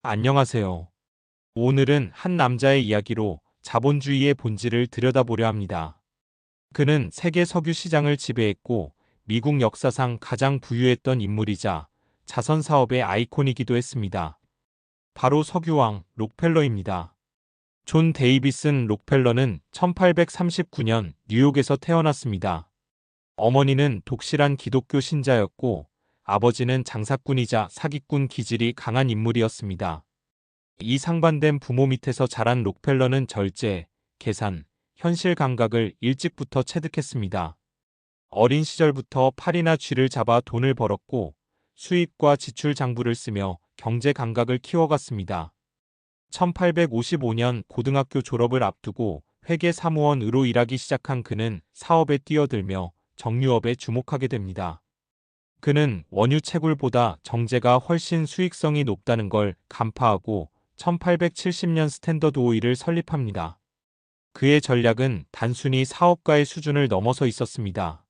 안녕하세요. 오늘은 한 남자의 이야기로 자본주의의 본질을 들여다보려 합니다. 그는 세계 석유 시장을 지배했고 미국 역사상 가장 부유했던 인물이자 자선 사업의 아이콘이기도 했습니다. 바로 석유왕 록펠러입니다. 존 데이비슨 록펠러는 1839년 뉴욕에서 태어났습니다. 어머니는 독실한 기독교 신자였고 아버지는 장사꾼이자 사기꾼 기질이 강한 인물이었습니다. 이 상반된 부모 밑에서 자란 록펠러는 절제, 계산, 현실 감각을 일찍부터 체득했습니다. 어린 시절부터 팔이나 쥐를 잡아 돈을 벌었고 수입과 지출 장부를 쓰며 경제 감각을 키워갔습니다. 1855년 고등학교 졸업을 앞두고 회계 사무원으로 일하기 시작한 그는 사업에 뛰어들며 정유업에 주목하게 됩니다. 그는 원유 채굴보다 정제가 훨씬 수익성이 높다는 걸 간파하고 1870년 스탠더드 오일을 설립합니다. 그의 전략은 단순히 사업가의 수준을 넘어서 있었습니다.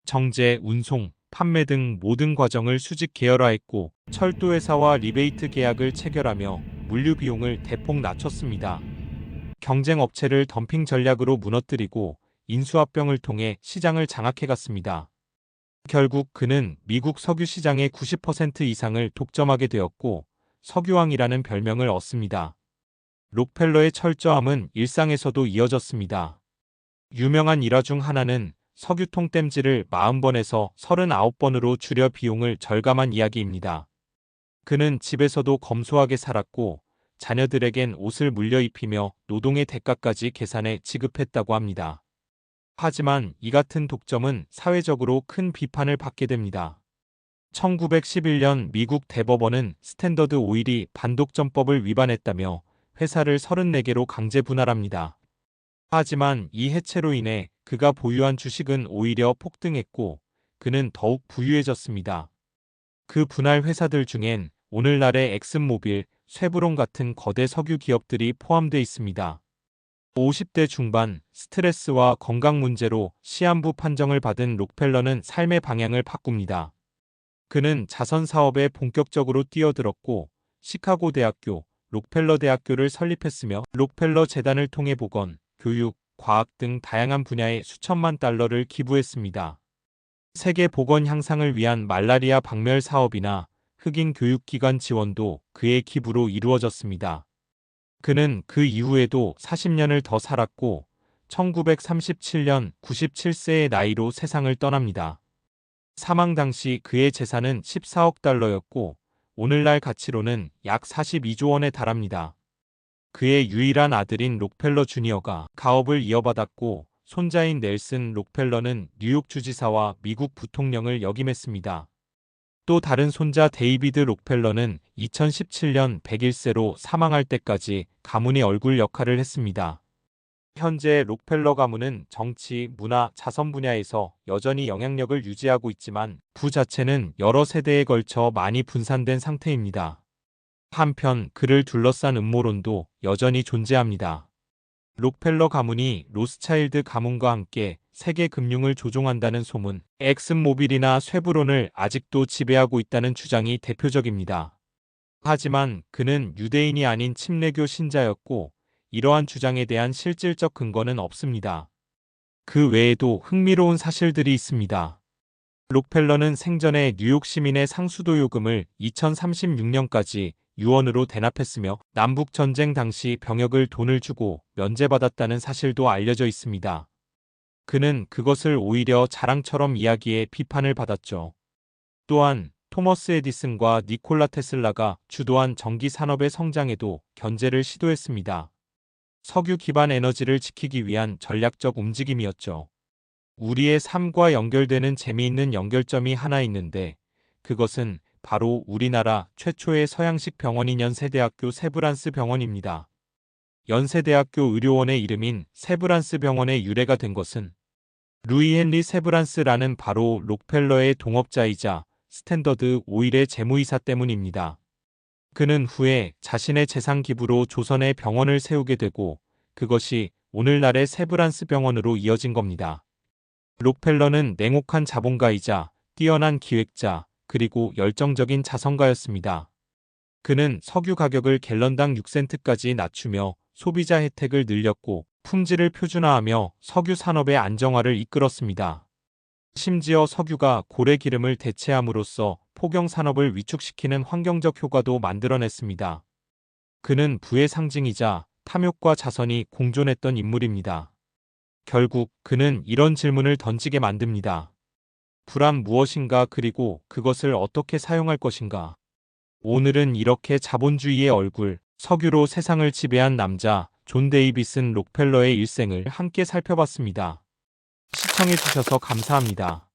정제, 운송, 판매 등 모든 과정을 수직 계열화했고 철도회사와 리베이트 계약을 체결하며 물류 비용을 대폭 낮췄습니다. 경쟁 업체를 덤핑 전략으로 무너뜨리고 인수합병을 통해 시장을 장악해갔습니다. 결국 그는 미국 석유 시장의 90% 이상을 독점하게 되었고 석유왕이라는 별명을 얻습니다. 록펠러의 철저함은 일상에서도 이어졌습니다. 유명한 일화 중 하나는 석유통 땜질을 40번에서 39번으로 줄여 비용을 절감한 이야기입니다. 그는 집에서도 검소하게 살았고 자녀들에겐 옷을 물려 입히며 노동의 대가까지 계산해 지급했다고 합니다. 하지만 이 같은 독점은 사회적으로 큰 비판을 받게 됩니다. 1911년 미국 대법원은 스탠더드 오일이 반독점법을 위반했다며 회사를 34개로 강제 분할합니다. 하지만 이 해체로 인해 그가 보유한 주식은 오히려 폭등했고 그는 더욱 부유해졌습니다. 그 분할 회사들 중엔 오늘날의 엑슨모빌, 쉐브론 같은 거대 석유 기업들이 포함돼 있습니다. 50대 중반 스트레스와 건강 문제로 시한부 판정을 받은 록펠러는 삶의 방향을 바꿉니다. 그는 자선 사업에 본격적으로 뛰어들었고 시카고 대학교, 록펠러 대학교를 설립했으며 록펠러 재단을 통해 보건, 교육, 과학 등 다양한 분야에 수천만 달러를 기부했습니다. 세계 보건 향상을 위한 말라리아 박멸 사업이나 흑인 교육기관 지원도 그의 기부로 이루어졌습니다. 그는 그 이후에도 40년을 더 살았고 1937년 97세의 나이로 세상을 떠납니다. 사망 당시 그의 재산은 14억 달러였고 오늘날 가치로는 약 42조 원에 달합니다. 그의 유일한 아들인 록펠러 주니어가 가업을 이어받았고 손자인 넬슨 록펠러는 뉴욕 주지사와 미국 부통령을 역임했습니다. 또 다른 손자 데이비드 록펠러는 2017년 101세로 사망할 때까지 가문의 얼굴 역할을 했습니다. 현재 록펠러 가문은 정치, 문화, 자선 분야에서 여전히 영향력을 유지하고 있지만 부 자체는 여러 세대에 걸쳐 많이 분산된 상태입니다. 한편 그를 둘러싼 음모론도 여전히 존재합니다. 록펠러 가문이 로스차일드 가문과 함께 세계 금융을 조종한다는 소문, 엑슨모빌이나 쉐브론을 아직도 지배하고 있다는 주장이 대표적입니다. 하지만 그는 유대인이 아닌 침례교 신자였고 이러한 주장에 대한 실질적 근거는 없습니다. 그 외에도 흥미로운 사실들이 있습니다. 록펠러는 생전에 뉴욕 시민의 상수도 요금을 2036년까지 유언으로 대납했으며 남북전쟁 당시 병역을 돈을 주고 면제받았다는 사실도 알려져 있습니다. 그는 그것을 오히려 자랑처럼 이야기해 비판을 받았죠. 또한 토머스 에디슨과 니콜라 테슬라가 주도한 전기 산업의 성장에도 견제를 시도했습니다. 석유 기반 에너지를 지키기 위한 전략적 움직임이었죠. 우리의 삶과 연결되는 재미있는 연결점이 하나 있는데 그것은 바로 우리나라 최초의 서양식 병원인 연세대학교 세브란스 병원입니다. 연세대학교 의료원의 이름인 세브란스 병원의 유래가 된 것은 루이 헨리 세브란스라는 바로 록펠러의 동업자이자 스탠더드 오일의 재무이사 때문입니다. 그는 후에 자신의 재산 기부로 조선에 병원을 세우게 되고 그것이 오늘날의 세브란스 병원으로 이어진 겁니다. 록펠러는 냉혹한 자본가이자 뛰어난 기획자 그리고 열정적인 자선가였습니다. 그는 석유 가격을 갤런당 6센트까지 낮추며 소비자 혜택을 늘렸고 품질을 표준화하며 석유 산업의 안정화를 이끌었습니다. 심지어 석유가 고래 기름을 대체함으로써 포경 산업을 위축시키는 환경적 효과도 만들어냈습니다. 그는 부의 상징이자 탐욕과 자선이 공존했던 인물입니다. 결국 그는 이런 질문을 던지게 만듭니다. 불안 무엇인가 그리고 그것을 어떻게 사용할 것인가. 오늘은 이렇게 자본주의의 얼굴, 석유로 세상을 지배한 남자 존 데이비슨 록펠러의 일생을 함께 살펴봤습니다. 시청해주셔서 감사합니다.